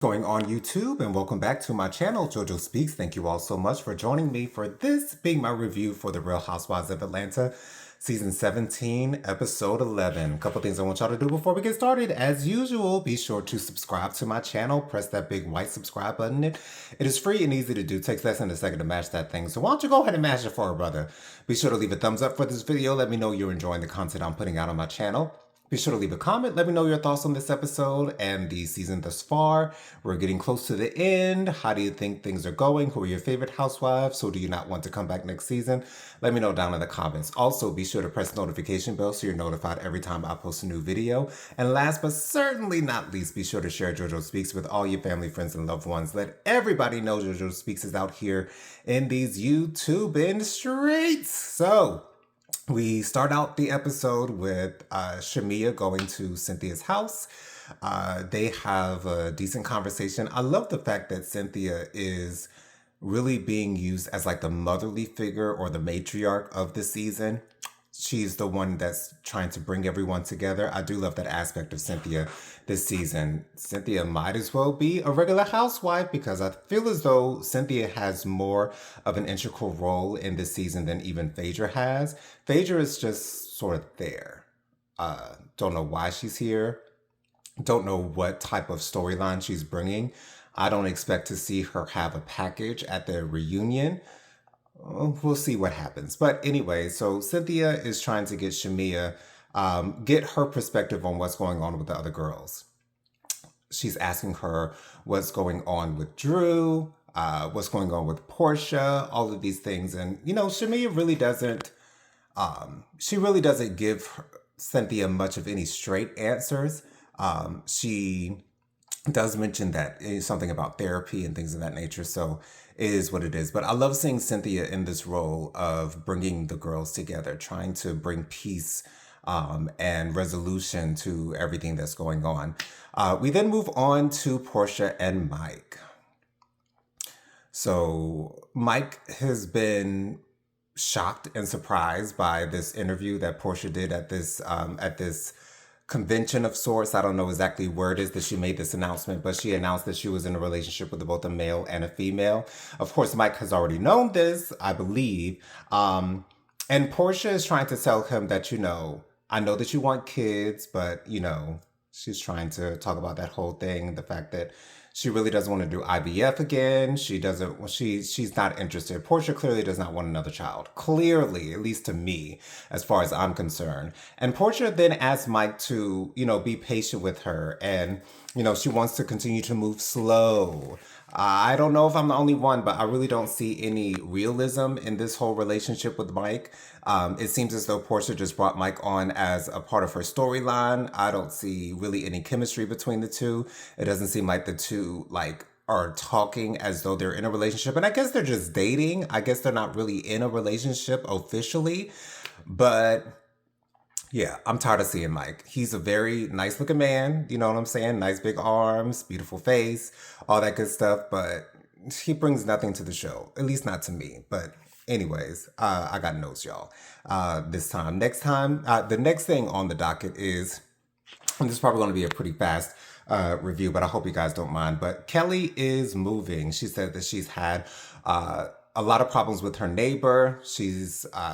Going on YouTube, and welcome back to my channel, JoJo Speaks. Thank you all so much for joining me for this being my review for the Real Housewives of Atlanta season 17 episode 11. A couple things I want y'all to do before we get started. As usual, be sure to subscribe to my channel. Press that big white subscribe button. It is free and easy to do. It takes less than a second to mash that thing, so why don't you go ahead and mash it for a brother. Be sure to leave a thumbs up for this video. Let me know you're enjoying the content I'm putting out on my channel. Be sure to leave a comment. Let me know your thoughts on this episode and the season thus far. We're getting close to the end. How do you think things are going? Who are your favorite housewives? Who do you not want to come back next season? Let me know down in the comments. Also, be sure to press the notification bell so you're notified every time I post a new video. And last but certainly not least, be sure to share JoJo Speaks with all your family, friends, and loved ones. Let everybody know JoJo Speaks is out here in these YouTube streets. So, we start out the episode with Shamia going to Cynthia's house. They have a decent conversation. I love the fact that Cynthia is really being used as like the motherly figure or the matriarch of the season. She's the one that's trying to bring everyone together. I do love that aspect of Cynthia this season. Cynthia might as well be a regular housewife because I feel as though Cynthia has more of an integral role in this season than even Phaedra has. Phaedra is just sort of there. Don't know why she's here. Don't know what type of storyline she's bringing. I don't expect to see her have a package at the reunion. We'll see what happens. But anyway, so Cynthia is trying to get Shamia, get her perspective on what's going on with the other girls. She's asking her what's going on with Drew, what's going on with Portia, all of these things. And, you know, Shamia really doesn't, she really doesn't give Cynthia much of any straight answers. She does mention that something about therapy and things of that nature. So it is what it is. But I love seeing Cynthia in this role of bringing the girls together, trying to bring peace and resolution to everything that's going on. We then move on to Portia and Mike. So Mike has been shocked and surprised by this interview that Portia did at this convention of sorts. I don't know exactly where it is that she made this announcement, but she announced that she was in a relationship with both a male and a female. Of course, Mike has already known this, I believe. And Portia is trying to tell him that, you know, I know that you want kids, but, you know, she's trying to talk about that whole thing, the fact that she really doesn't want to do IVF again. She's not interested. Portia clearly does not want another child. Clearly, at least to me, as far as I'm concerned. And Portia then asks Mike to, you know, be patient with her. And, you know, she wants to continue to move slow. I don't know if I'm the only one, but I really don't see any realism in this whole relationship with Mike. It seems as though Portia just brought Mike on as a part of her storyline. I don't see really any chemistry between the two. It doesn't seem like the two are talking as though they're in a relationship. And I guess they're just dating. I guess they're not really in a relationship officially. But yeah, I'm tired of seeing Mike. He's a very nice looking man. You know what I'm saying? Nice big arms, beautiful face, all that good stuff. But he brings nothing to the show, at least not to me. But anyways, I got notes, y'all. This time. Next time, the next thing on the docket is, and this is probably going to be a pretty fast review, but I hope you guys don't mind. But Kelly is moving. She said that she's had a lot of problems with her neighbor.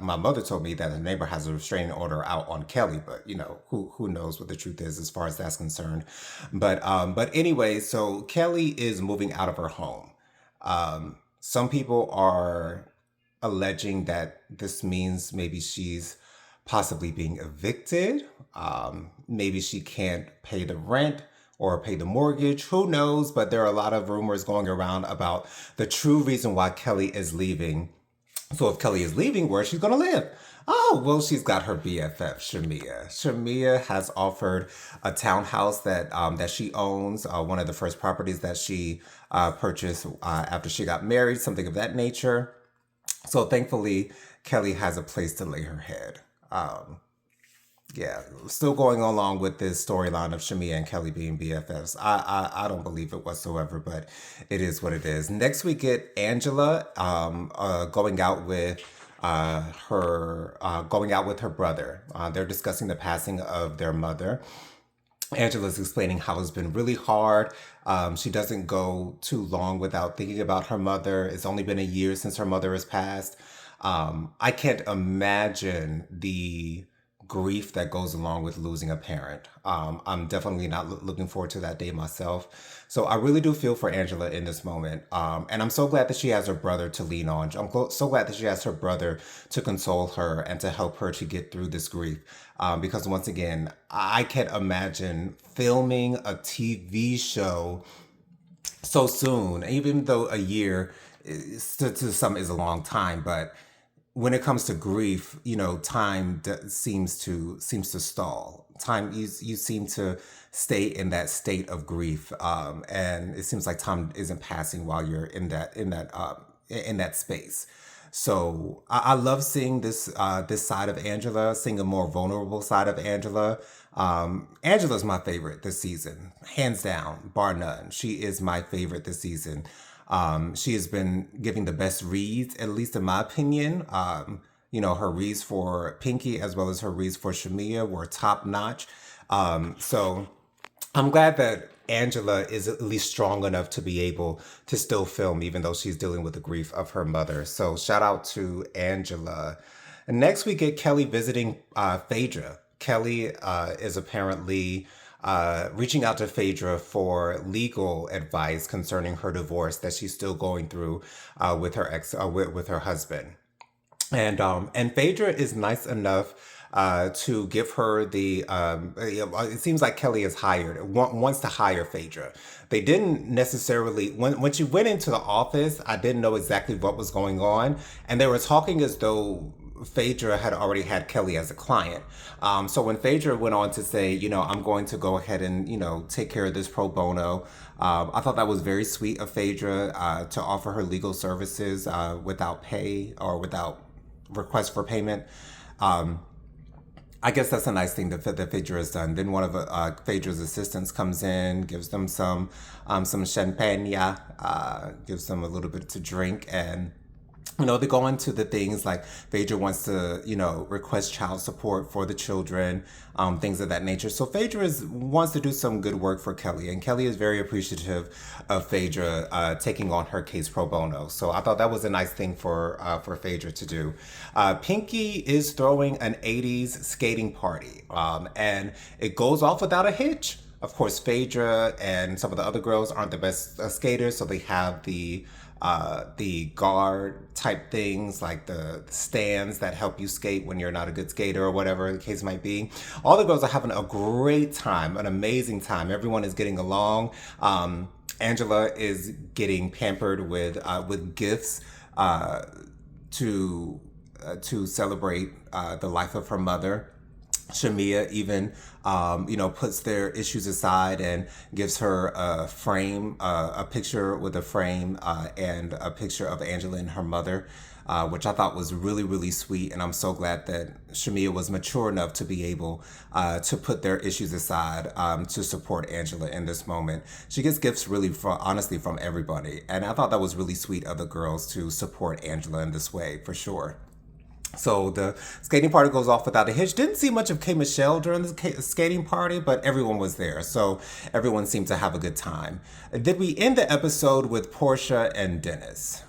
My mother told me that the neighbor has a restraining order out on Kelly, but you know, who knows what the truth is as far as that's concerned. But anyway, so Kelly is moving out of her home. Some people are alleging that this means maybe she's possibly being evicted. Maybe she can't pay the rent or pay the mortgage. Who knows? But there are a lot of rumors going around about the true reason why Kelly is leaving. So if Kelly is leaving, where is she going to live? Oh, well, she's got her BFF, Shamia. Shamia has offered a townhouse that she owns, one of the first properties that she purchased after she got married, something of that nature. So thankfully, Kelly has a place to lay her head. Yeah, still going along with this storyline of Shamia and Kelly being BFFs. I don't believe it whatsoever, but it is what it is. Next, we get Angela going out with her brother. They're discussing the passing of their mother. Angela's explaining how it's been really hard. She doesn't go too long without thinking about her mother. It's only been a year since her mother has passed. I can't imagine the grief that goes along with losing a parent. I'm definitely not looking forward to that day myself. So I really do feel for Angela in this moment. And I'm so glad that she has her brother to lean on. So glad that she has her brother to console her and to help her to get through this grief. Because once again, I can't imagine filming a TV show so soon, even though a year to some is a long time, but when it comes to grief, time seems to stall. Time you seem to stay in that state of grief, and it seems like time isn't passing while you're in that space. So I love seeing this side of Angela, seeing a more vulnerable side of Angela. Angela's my favorite this season, hands down, bar none. She is my favorite this season. She has been giving the best reads, at least in my opinion. Her reads for Pinky as well as her reads for Shamia were top notch. So I'm glad that Angela is at least strong enough to be able to still film, even though she's dealing with the grief of her mother. So shout out to Angela. And next we get Kelly visiting Phaedra. Kelly is apparently reaching out to Phaedra for legal advice concerning her divorce that she's still going through with her with her husband. And Phaedra is nice enough to give her it seems like Kelly is wants to hire Phaedra. They didn't necessarily, when she went into the office, I didn't know exactly what was going on. And they were talking as though Phaedra had already had Kelly as a client. So when Phaedra went on to say, I'm going to go ahead and, take care of this pro bono, I thought that was very sweet of Phaedra to offer her legal services without pay or without request for payment. I guess that's a nice thing that Phaedra has done. Then one of Phaedra's assistants comes in, gives them some champagne, gives them a little bit to drink, and they go into the things like Phaedra wants to, request child support for the children, things of that nature. So Phaedra wants to do some good work for Kelly, and Kelly is very appreciative of Phaedra taking on her case pro bono. So I thought that was a nice thing for Phaedra to do. Pinky is throwing an 80s skating party, and it goes off without a hitch. Of course, Phaedra and some of the other girls aren't the best skaters, so they have the guard type things like the stands that help you skate when you're not a good skater or whatever the case might be. All the girls are having a great time, an amazing time. Everyone is getting along. Angela is getting pampered with gifts to celebrate the life of her mother. Shamia even, puts their issues aside and gives her a frame, a picture with a frame and a picture of Angela and her mother, which I thought was really, really sweet. And I'm so glad that Shamia was mature enough to be able to put their issues aside to support Angela in this moment. She gets gifts really, honestly, from everybody. And I thought that was really sweet of the girls to support Angela in this way, for sure. So the skating party goes off without a hitch. Didn't see much of K. Michelle during the skating party, but everyone was there. So everyone seemed to have a good time. Did we end the episode with Portia and Dennis?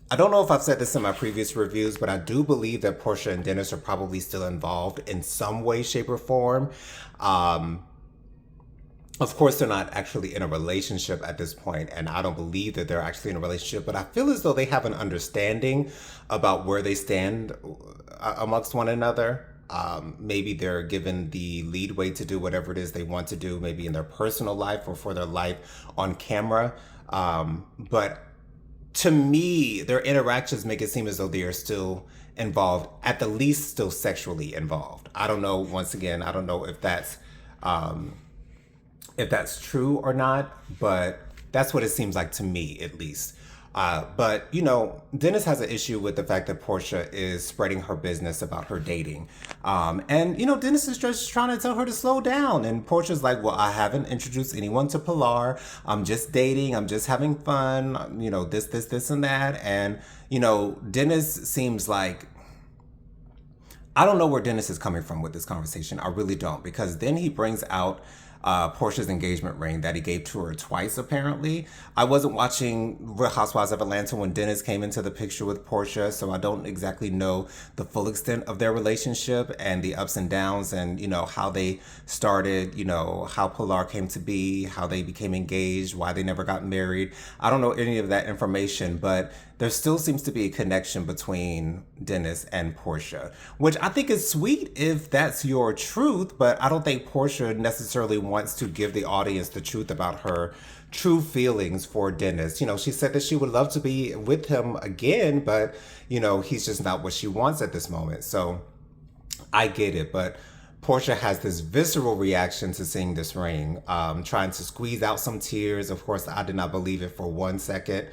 I don't know if I've said this in my previous reviews, but I do believe that Portia and Dennis are probably still involved in some way, shape, or form. Of course, they're not actually in a relationship at this point, and I don't believe that they're actually in a relationship, but I feel as though they have an understanding about where they stand amongst one another. Maybe they're given the leadway to do whatever it is they want to do, maybe in their personal life or for their life on camera. But to me, their interactions make it seem as though they are still involved, at the least still sexually involved. I don't know, once again, I don't know if that's true or not, but that's what it seems like to me, at least. But Dennis has an issue with the fact that Portia is spreading her business about her dating. And Dennis is just trying to tell her to slow down. And Portia's like, well, I haven't introduced anyone to Pilar. I'm just dating. I'm just having fun. This, and that. And, Dennis seems like, I don't know where Dennis is coming from with this conversation. I really don't. Because then he brings out Portia's engagement ring that he gave to her twice, apparently. I wasn't watching Real Housewives of Atlanta when Dennis came into the picture with Portia, so I don't exactly know the full extent of their relationship and the ups and downs and, how they started, how Pilar came to be, how they became engaged, why they never got married. I don't know any of that information, but there still seems to be a connection between Dennis and Portia, which I think is sweet if that's your truth, but I don't think Portia necessarily wants to give the audience the truth about her true feelings for Dennis. She said that she would love to be with him again, but, he's just not what she wants at this moment. So I get it, but Portia has this visceral reaction to seeing this ring, trying to squeeze out some tears. Of course, I did not believe it for 1 second.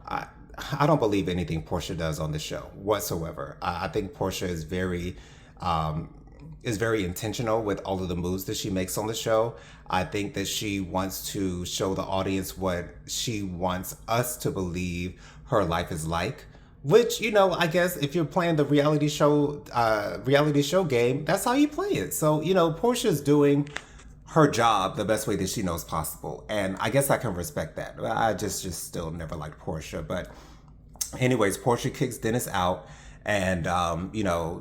I don't believe anything Portia does on the show whatsoever. I think Portia is very intentional with all of the moves that she makes on the show. I think that she wants to show the audience what she wants us to believe her life is like. Which, I guess if you're playing the reality show game, that's how you play it. So, Portia's doing her job the best way that she knows possible. And I guess I can respect that. I just still never liked Portia. But anyways, Portia kicks Dennis out. And,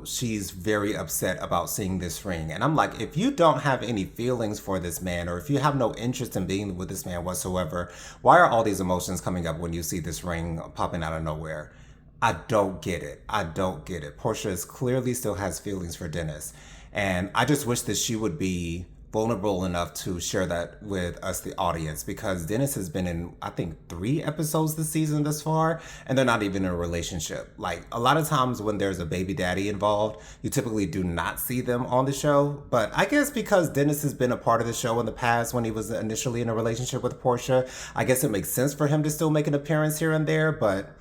she's very upset about seeing this ring. And I'm like, if you don't have any feelings for this man, or if you have no interest in being with this man whatsoever, why are all these emotions coming up when you see this ring popping out of nowhere? I don't get it. I don't get it. Portia clearly still has feelings for Dennis. And I just wish that she would be vulnerable enough to share that with us, the audience, because Dennis has been in, I think, 3 episodes this season thus far, and they're not even in a relationship. Like, a lot of times when there's a baby daddy involved, you typically do not see them on the show. But I guess because Dennis has been a part of the show in the past when he was initially in a relationship with Portia, I guess it makes sense for him to still make an appearance here and there. But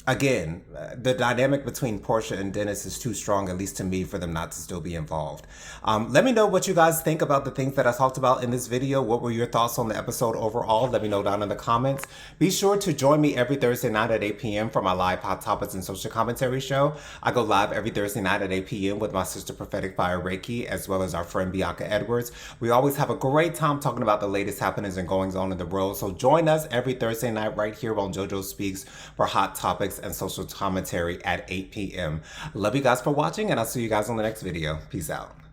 again, the dynamic between Portia and Dennis is too strong, at least to me, for them not to still be involved. Let me know what you guys think about the things that I talked about in this video. What were your thoughts on the episode overall? Let me know down in the comments. Be sure to join me every Thursday night at 8 p.m. for my live Hot Topics and Social Commentary show. I go live every Thursday night at 8 p.m. with my sister Prophetic Fire Reiki, as well as our friend Bianca Edwards. We always have a great time talking about the latest happenings and goings on in the world. So join us every Thursday night right here on JoJo Speaks for Hot Topics and Social Commentary at 8 p.m. Love you guys for watching, and I'll see you guys on the next video. Peace out.